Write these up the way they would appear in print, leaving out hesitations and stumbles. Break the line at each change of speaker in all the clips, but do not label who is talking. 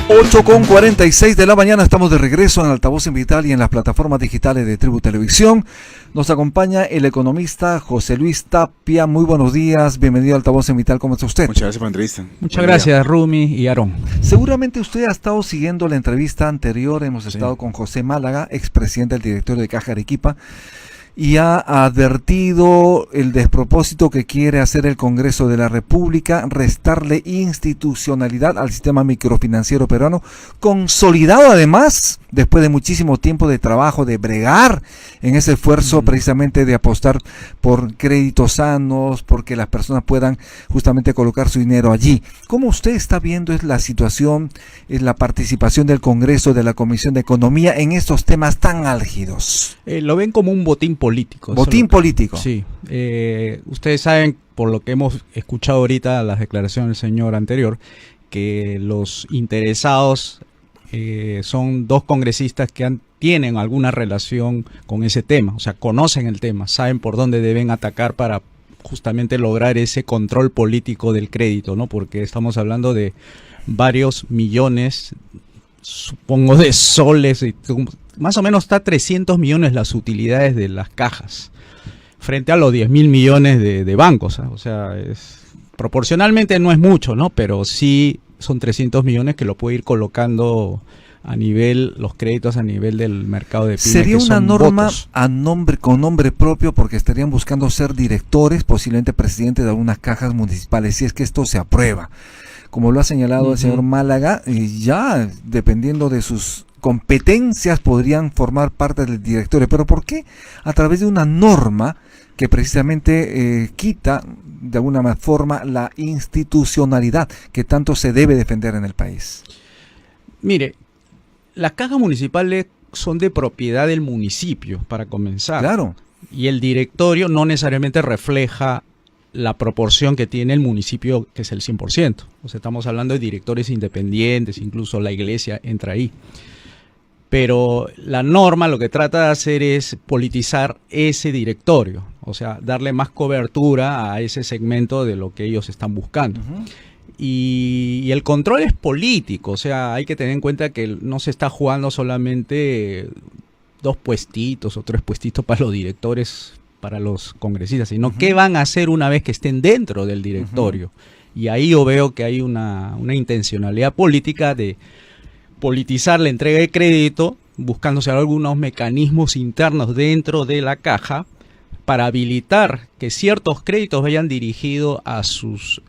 8:46 de la mañana, estamos de regreso en Altavoz Vital y en las plataformas digitales de Tribu Televisión. Nos acompaña el economista José Luis Tapia. Muy buenos días, bienvenido a Altavoz Vital. ¿Cómo está usted?
Muchas gracias por la entrevista.
Muchas gracias, Rumi y Aarón.
Seguramente usted ha estado siguiendo la entrevista anterior. Hemos estado con José Málaga, expresidente del directorio de Caja Arequipa, y ha advertido el despropósito que quiere hacer el Congreso de la República, restarle institucionalidad al sistema microfinanciero peruano, consolidado además después de muchísimo tiempo de trabajo, de bregar en ese esfuerzo precisamente de apostar por créditos sanos, porque las personas puedan justamente colocar su dinero allí. ¿Cómo usted está viendo es la situación, es la participación del Congreso, de la Comisión de Economía en estos temas tan álgidos?
Lo ven como un botín político.
¿Botín político?
Sí. Ustedes saben, por lo que hemos escuchado ahorita las declaraciones del señor anterior, que los interesados son dos congresistas que tienen alguna relación con ese tema, o sea, conocen el tema, saben por dónde deben atacar para justamente lograr ese control político del crédito, ¿no? Porque estamos hablando de varios millones, supongo, de soles, más o menos está 300 millones las utilidades de las cajas, frente a los 10.000 millones de bancos, ¿eh? O sea, proporcionalmente no es mucho, ¿no? Pero sí son 300 millones que lo puede ir colocando a nivel, los créditos a nivel del mercado de pymes.
¿Sería una norma con nombre propio, porque estarían buscando ser directores, posiblemente presidentes de algunas cajas municipales, si es que esto se aprueba? Como lo ha señalado el señor Málaga, ya dependiendo de sus competencias podrían formar parte del directorio. ¿Pero por qué a través de una norma que precisamente quita de alguna forma la institucionalidad que tanto se debe defender en el país?
Mire, las cajas municipales son de propiedad del municipio, para comenzar.
Claro.
Y el directorio no necesariamente refleja la proporción que tiene el municipio, que es el 100%. O sea, estamos hablando de directores independientes, incluso la iglesia entra ahí. Pero la norma lo que trata de hacer es politizar ese directorio, o sea, darle más cobertura a ese segmento de lo que ellos están buscando. Y el control es político, o sea, hay que tener en cuenta que no se está jugando solamente 2 puestitos o 3 puestitos para los directores, para los congresistas, sino qué van a hacer una vez que estén dentro del directorio. Y ahí yo veo que hay una intencionalidad política de politizar la entrega de crédito, buscándose algunos mecanismos internos dentro de la caja para habilitar que ciertos créditos vayan dirigidos a sus,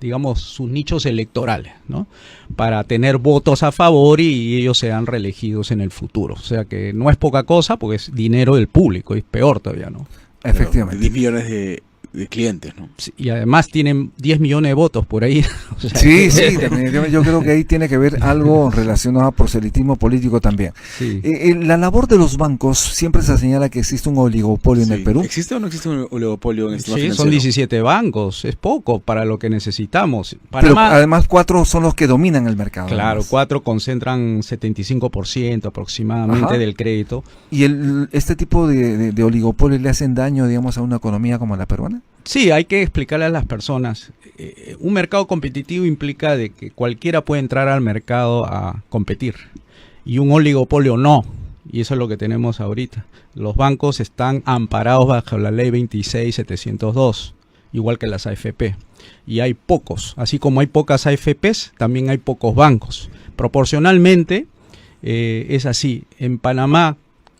digamos, sus nichos electorales, ¿no? Para tener votos a favor y ellos sean reelegidos en el futuro. O sea que no es poca cosa, porque es dinero del público, es peor todavía, ¿no?
Efectivamente.
10 millones de clientes, ¿no?
Sí, y además tienen 10 millones de votos por ahí. O sea,
sí, definitivamente. Yo creo que ahí tiene que ver algo relacionado a proselitismo político también.
Sí.
La labor de los bancos, siempre se señala que existe un oligopolio en el Perú.
¿Existe o no existe un oligopolio en el sistema financiero?
Son 17 bancos, es poco para lo que necesitamos.
Pero además 4 son los que dominan el mercado.
Claro,
además.
4 concentran 75% aproximadamente del crédito.
¿Y este tipo de oligopolios le hacen daño, digamos, a una economía como la peruana?
Sí, hay que explicarle a las personas. Un mercado competitivo implica de que cualquiera puede entrar al mercado a competir y un oligopolio no. Y eso es lo que tenemos ahorita. Los bancos están amparados bajo la ley 26702, igual que las AFP. Y hay pocos, así como hay pocas AFPs, también hay pocos bancos. Proporcionalmente es así. En Panamá,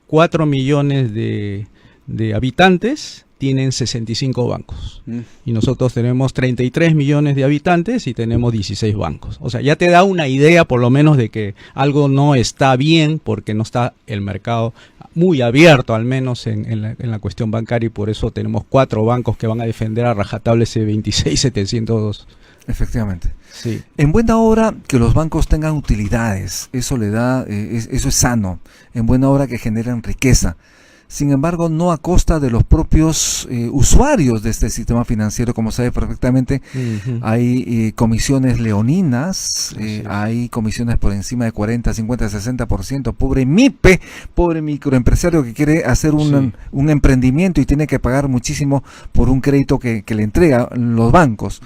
4 millones de habitantes tienen 65 bancos. Y nosotros tenemos 33 millones de habitantes y tenemos 16 bancos. O sea, ya te da una idea por lo menos de que algo no está bien, porque no está el mercado muy abierto, al menos en la cuestión bancaria, y por eso tenemos 4 bancos que van a defender a rajatabla ese 26702.
Efectivamente.
Sí.
En buena hora que los bancos tengan utilidades, eso le da, eso es sano. En buena hora que generan riqueza. Sin embargo, no a costa de los propios usuarios de este sistema financiero. Como sabe perfectamente, hay comisiones leoninas, hay comisiones por encima de 40, 50, 60%. Pobre MIPE, pobre microempresario que quiere hacer un emprendimiento y tiene que pagar muchísimo por un crédito que le entregan los bancos.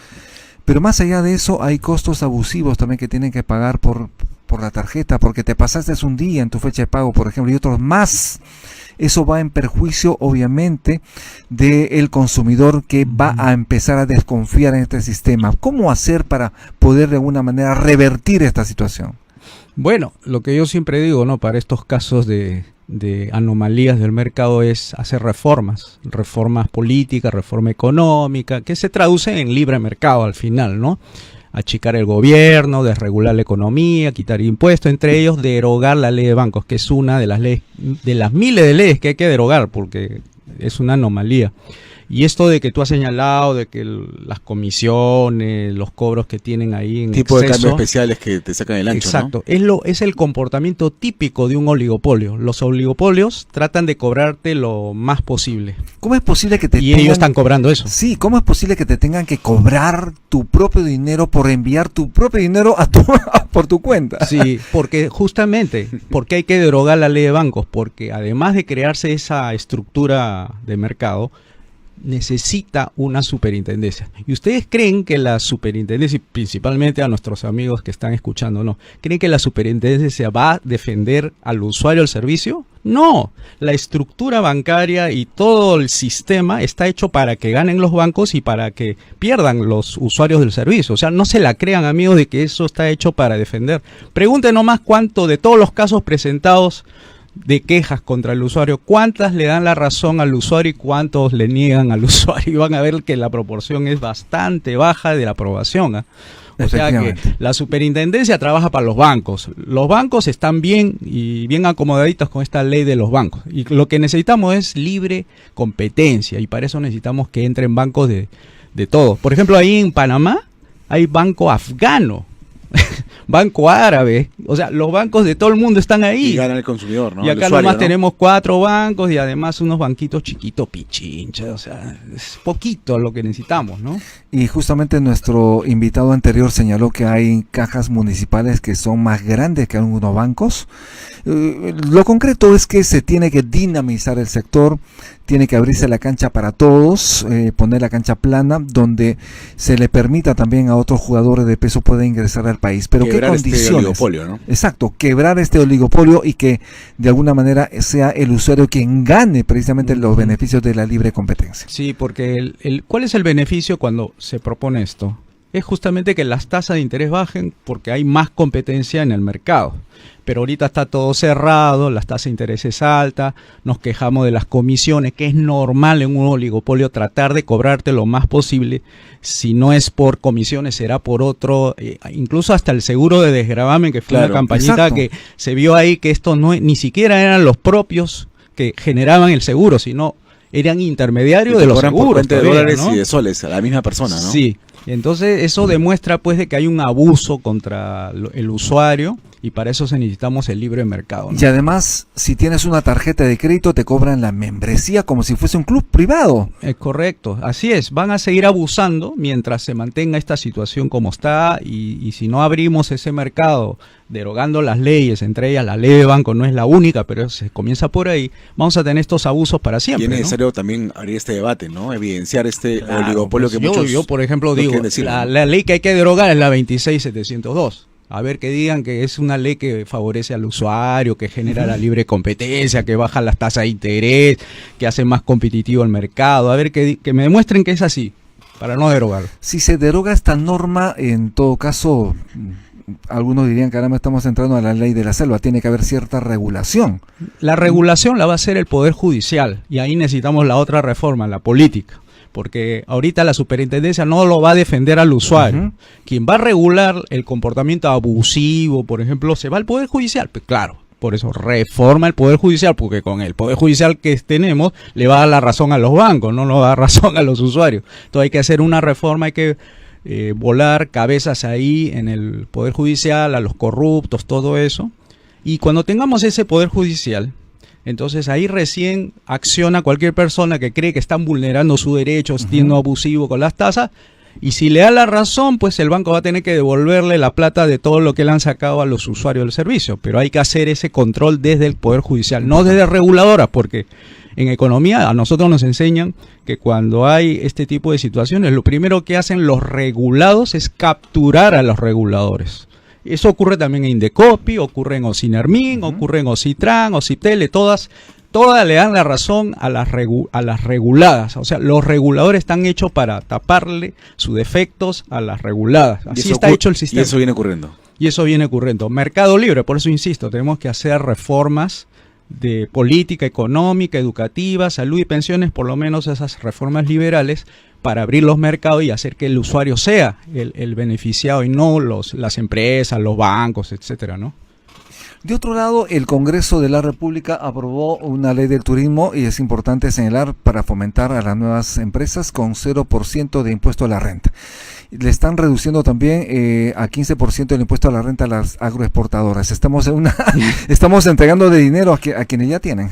Pero más allá de eso, hay costos abusivos también que tienen que pagar por por la tarjeta porque te pasaste un día en tu fecha de pago, por ejemplo, y otros más. Eso va en perjuicio, obviamente, del consumidor que va a empezar a desconfiar en este sistema. ¿Cómo hacer para poder de alguna manera revertir esta situación?
Bueno, lo que yo siempre digo, ¿no? Para estos casos de anomalías del mercado es hacer reformas políticas, reforma económica, que se traducen en libre mercado al final, ¿no? Achicar el gobierno, desregular la economía, quitar impuestos, entre ellos derogar la ley de bancos, que es una de las leyes, de las miles de leyes que hay que derogar, porque es una anomalía. Y esto de que tú has señalado, de que las comisiones, los cobros que tienen ahí en
tipo
exceso,
de cambios especiales que te sacan el ancho,
exacto,
¿no?
Es el comportamiento típico de un oligopolio. Los oligopolios tratan de cobrarte lo más posible.
¿Cómo es posible que te
ellos están cobrando eso?
Sí, ¿cómo es posible que te tengan que cobrar tu propio dinero por enviar tu propio dinero por tu cuenta?
Sí, porque justamente, porque hay que derogar la ley de bancos, porque además de crearse esa estructura de mercado, necesita una superintendencia. ¿Y ustedes creen que la superintendencia, y principalmente a nuestros amigos que están escuchando, no, creen que la superintendencia va a defender al usuario del servicio? No, la estructura bancaria y todo el sistema está hecho para que ganen los bancos y para que pierdan los usuarios del servicio. O sea, no se la crean, amigos, de que eso está hecho para defender. Pregunten nomás cuánto de todos los casos presentados de quejas contra el usuario, cuántas le dan la razón al usuario y cuántos le niegan al usuario, y van a ver que la proporción es bastante baja de la aprobación, ¿eh? O sea que la superintendencia trabaja para los bancos. Los bancos están bien y bien acomodaditos con esta ley de los bancos. Y lo que necesitamos es libre competencia, y para eso necesitamos que entren bancos de todo. Por ejemplo, ahí en Panamá hay banco afgano, banco árabe, o sea, los bancos de todo el mundo están ahí.
Y gana el consumidor, ¿no?
Y acá
usuario,
nomás
¿no?
tenemos 4 bancos y además unos banquitos chiquitos pichinchas, o sea, es poquito lo que necesitamos, ¿no?
Y justamente nuestro invitado anterior señaló que hay cajas municipales que son más grandes que algunos bancos. Lo concreto es que se tiene que dinamizar el sector, tiene que abrirse la cancha para todos, poner la cancha plana, donde se le permita también a otros jugadores de peso pueda ingresar al país. Pero
quebrar
¿qué condiciones?
este oligopolio, ¿no?
Exacto, quebrar este oligopolio y que de alguna manera sea el usuario quien gane precisamente los beneficios de la libre competencia.
Sí, porque ¿cuál es el beneficio cuando se propone esto? Es justamente que las tasas de interés bajen porque hay más competencia en el mercado. Pero ahorita está todo cerrado, las tasas de interés es alta, nos quejamos de las comisiones, que es normal en un oligopolio tratar de cobrarte lo más posible. Si no es por comisiones, será por otro, incluso hasta el seguro de desgravamen, que fue una campañita exacto, que se vio ahí que esto no ni siquiera eran los propios que generaban el seguro, sino eran intermediarios de los seguros.
De dólares, ¿no? Y de soles a la misma persona, ¿no?
Sí, entonces eso demuestra pues de que hay un abuso contra el usuario. Y para eso necesitamos el libre mercado, ¿no?
Y además, si tienes una tarjeta de crédito, te cobran la membresía como si fuese un club privado.
Es correcto, así es. Van a seguir abusando mientras se mantenga esta situación como está. Y si no abrimos ese mercado, derogando las leyes, entre ellas la ley de banco no es la única, pero se comienza por ahí, vamos a tener estos abusos para siempre.
Y es necesario, ¿no?, también abrir este debate, ¿no? Evidenciar este oligopolio
pues
que muchos...
Yo, por ejemplo, digo,
decir,
la
¿no?
ley que hay que derogar es la 26702. A ver, que digan que es una ley que favorece al usuario, que genera la libre competencia, que baja las tasas de interés, que hace más competitivo el mercado. A ver, que me demuestren que es así, para no derogar.
Si se deroga esta norma, en todo caso, algunos dirían que ahora estamos entrando a la ley de la selva, tiene que haber cierta regulación.
La regulación la va a hacer el Poder Judicial, y ahí necesitamos la otra reforma, la política. Porque ahorita la superintendencia no lo va a defender al usuario. Quien va a regular el comportamiento abusivo, por ejemplo, se va al Poder Judicial. Pues claro, por eso reforma el Poder Judicial, porque con el Poder Judicial que tenemos le va a dar la razón a los bancos, no nos va a dar razón a los usuarios. Entonces hay que hacer una reforma, hay que volar cabezas ahí en el Poder Judicial, a los corruptos, todo eso. Y cuando tengamos ese Poder Judicial, entonces ahí recién acciona cualquier persona que cree que están vulnerando sus derechos, siendo abusivo con las tasas, y si le da la razón, pues el banco va a tener que devolverle la plata de todo lo que le han sacado a los usuarios del servicio. Pero hay que hacer ese control desde el Poder Judicial, no desde reguladoras, porque en economía a nosotros nos enseñan que cuando hay este tipo de situaciones, lo primero que hacen los regulados es capturar a los reguladores. Eso ocurre también en Indecopi, ocurre en Ocinermin, ocurre en Ocitran, Ocitele, todas le dan la razón a las reguladas. O sea, los reguladores están hechos para taparle sus defectos a las reguladas. Así está hecho el sistema.
Y eso viene ocurriendo.
Y eso viene ocurriendo. Mercado libre, por eso insisto, tenemos que hacer reformas de política económica, educativa, salud y pensiones, por lo menos esas reformas liberales, para abrir los mercados y hacer que el usuario sea el beneficiado y no las empresas, los bancos, etcétera, ¿no?
De otro lado, el Congreso de la República aprobó una ley del turismo y es importante señalar para fomentar a las nuevas empresas con 0% de impuesto a la renta. Le están reduciendo también a 15% el impuesto a la renta a las agroexportadoras. Estamos entregando de dinero a quienes ya tienen.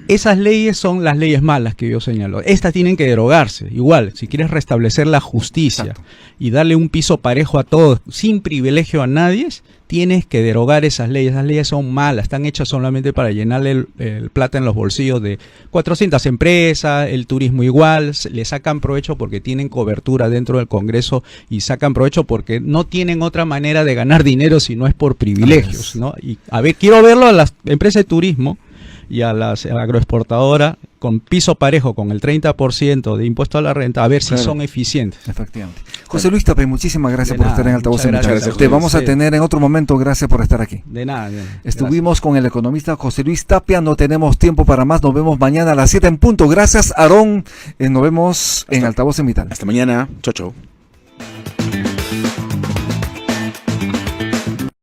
Esas leyes son las leyes malas que yo señalo. Estas tienen que derogarse. Igual, si quieres restablecer la justicia
Exacto.
y darle un piso parejo a todos, sin privilegio a nadie, tienes que derogar esas leyes. Esas leyes son malas, están hechas solamente para llenarle el plata en los bolsillos de 400 empresas, el turismo igual, le sacan provecho porque tienen cobertura dentro del Congreso y sacan provecho porque no tienen otra manera de ganar dinero si no es por privilegios, ¿no? Y a ver, quiero verlo a las empresas de turismo y a las agroexportadoras con piso parejo, con el 30% de impuesto a la renta, a ver si son eficientes.
Efectivamente. José Luis Tapia, muchísimas gracias por estar en Altavoz.
Muchas gracias.
Te vamos a tener en otro momento, gracias por estar aquí.
De nada.
Estuvimos con el economista José Luis Tapia, no tenemos tiempo para más, nos vemos mañana a las 7 en punto. Gracias, Aarón, nos vemos en Altavoz en Vital.
Hasta mañana, chau.